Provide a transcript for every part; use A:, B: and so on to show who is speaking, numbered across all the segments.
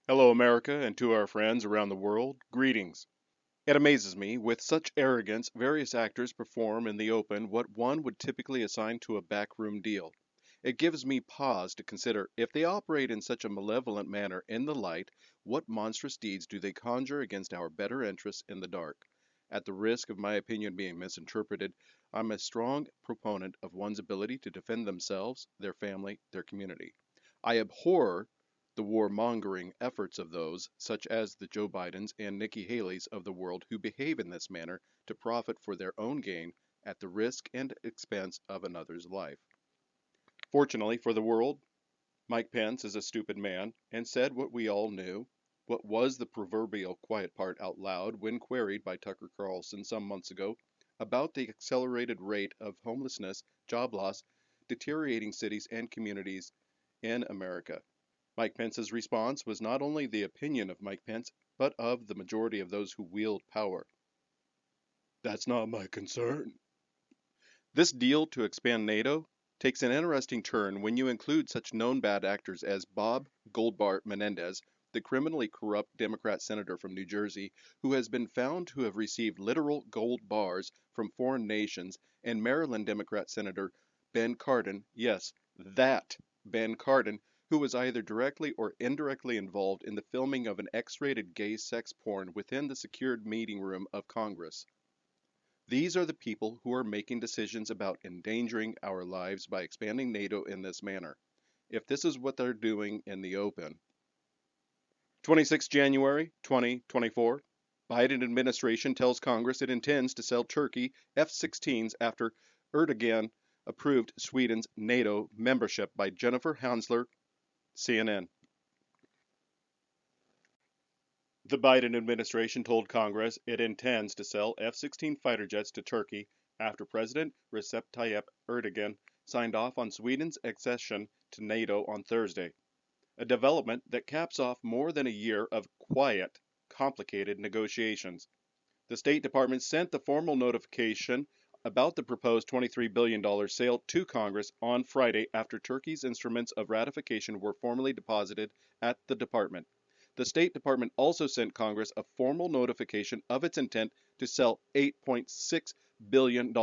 A: Hello, America, and to our friends around the world, greetings. It amazes me, with such arrogance, various actors perform in the open what one would typically assign to a backroom deal. It gives me pause to consider if they operate in such a malevolent manner in the light, what monstrous deeds do they conjure against our better interests in the dark? At the risk of my opinion being misinterpreted, I'm a strong proponent of one's ability to defend themselves, their family, their community. I abhor the warmongering efforts of those, such as the Joe Bidens and Nikki Haley's of the world, who behave in this manner to profit for their own gain at the risk and expense of another's life. Fortunately for the world, Mike Pence is a stupid man and said what we all knew, what was the proverbial quiet part out loud when queried by Tucker Carlson some months ago about the accelerated rate of homelessness, job loss, deteriorating cities and communities in America. Mike Pence's response was not only the opinion of Mike Pence, but of the majority of those who wield power. That's not my concern. This deal to expand NATO takes an interesting turn when you include such known bad actors as Bob Goldbart Menendez, the criminally corrupt Democrat senator from New Jersey, who has been found to have received literal gold bars from foreign nations, and Maryland Democrat Senator Ben Cardin, yes, that Ben Cardin, who was either directly or indirectly involved in the filming of an X-rated gay sex porn within the secured meeting room of Congress. These are the people who are making decisions about endangering our lives by expanding NATO in this manner. If this is what they're doing in the open. 26 January 2024, Biden administration tells Congress it intends to sell Turkey F-16s after Erdogan approved Sweden's NATO membership by Jennifer Hansler, CNN. The Biden administration told Congress it intends to sell F-16 fighter jets to Turkey after President Recep Tayyip Erdogan signed off on Sweden's accession to NATO on Thursday, a development that caps off more than a year of quiet, complicated negotiations. The State Department sent the formal notification about the proposed $23 billion sale to Congress on Friday after Turkey's instruments of ratification were formally deposited at the department. The State Department also sent Congress a formal notification of its intent to sell $8.6 billion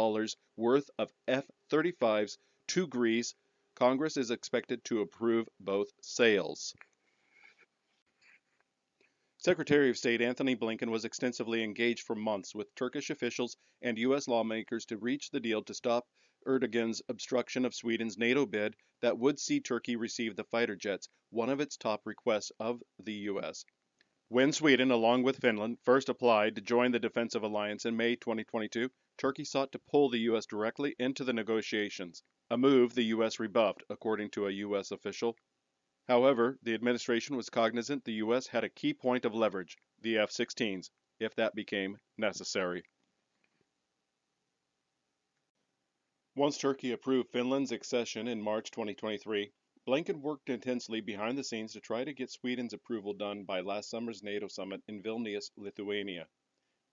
A: worth of F-35s to Greece. Congress is expected to approve both sales. Secretary of State Anthony Blinken was extensively engaged for months with Turkish officials and U.S. lawmakers to reach the deal to stop Erdogan's obstruction of Sweden's NATO bid that would see Turkey receive the fighter jets, one of its top requests of the U.S. When Sweden, along with Finland, first applied to join the defensive alliance in May 2022, Turkey sought to pull the U.S. directly into the negotiations, a move the U.S. rebuffed, according to a U.S. official. However, the administration was cognizant the U.S. had a key point of leverage, the F-16s, if that became necessary. Once Turkey approved Finland's accession in March 2023, Blinken worked intensely behind the scenes to try to get Sweden's approval done by last summer's NATO summit in Vilnius, Lithuania.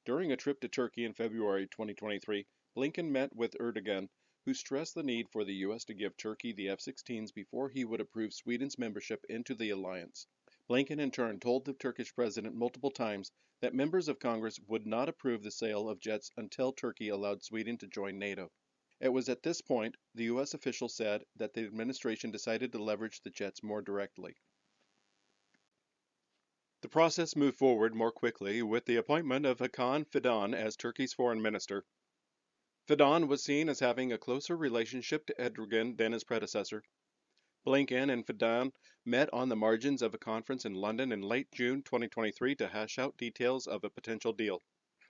A: During a trip to Turkey in February 2023, Blinken met with Erdogan, who stressed the need for the U.S. to give Turkey the F-16s before he would approve Sweden's membership into the alliance. Blinken in turn told the Turkish president multiple times that members of Congress would not approve the sale of jets until Turkey allowed Sweden to join NATO. It was at this point, the U.S. official said, that the administration decided to leverage the jets more directly. The process moved forward more quickly with the appointment of Hakan Fidan as Turkey's foreign minister. Fidan was seen as having a closer relationship to Erdogan than his predecessor. Blinken and Fidan met on the margins of a conference in London in late June 2023 to hash out details of a potential deal.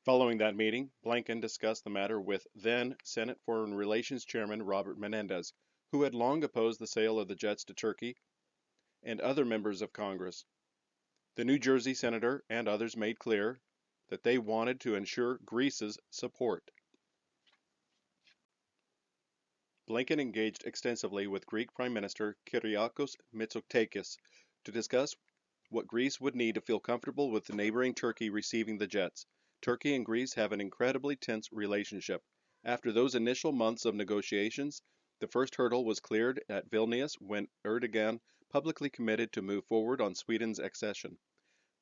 A: Following that meeting, Blinken discussed the matter with then Senate Foreign Relations Chairman Robert Menendez, who had long opposed the sale of the jets to Turkey, and other members of Congress. The New Jersey senator and others made clear that they wanted to ensure Greece's support. Blinken engaged extensively with Greek Prime Minister Kyriakos Mitsotakis to discuss what Greece would need to feel comfortable with the neighboring Turkey receiving the jets. Turkey and Greece have an incredibly tense relationship. After those initial months of negotiations, the first hurdle was cleared at Vilnius when Erdogan publicly committed to move forward on Sweden's accession.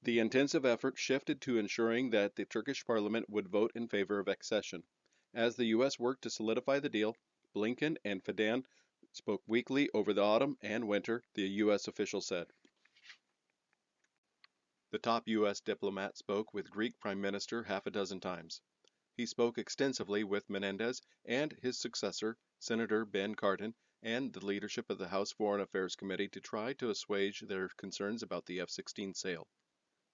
A: The intensive effort shifted to ensuring that the Turkish parliament would vote in favor of accession. As the U.S. worked to solidify the deal, Blinken and Fidan spoke weekly over the autumn and winter, the U.S. official said. The top U.S. diplomat spoke with Greek Prime Minister half a dozen times. He spoke extensively with Menendez and his successor, Senator Ben Cardin, and the leadership of the House Foreign Affairs Committee to try to assuage their concerns about the F-16 sale.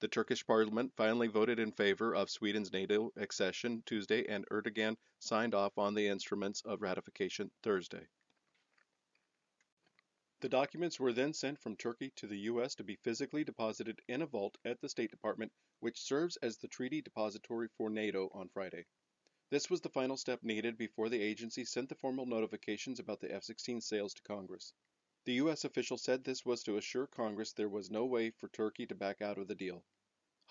A: The Turkish parliament finally voted in favor of Sweden's NATO accession Tuesday, and Erdogan signed off on the instruments of ratification Thursday. The documents were then sent from Turkey to the U.S. to be physically deposited in a vault at the State Department, which serves as the treaty depository for NATO on Friday. This was the final step needed before the agency sent the formal notifications about the F-16 sales to Congress. The U.S. official said this was to assure Congress there was no way for Turkey to back out of the deal.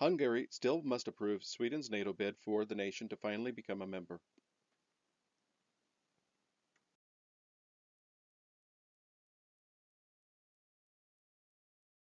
A: Hungary still must approve Sweden's NATO bid for the nation to finally become a member.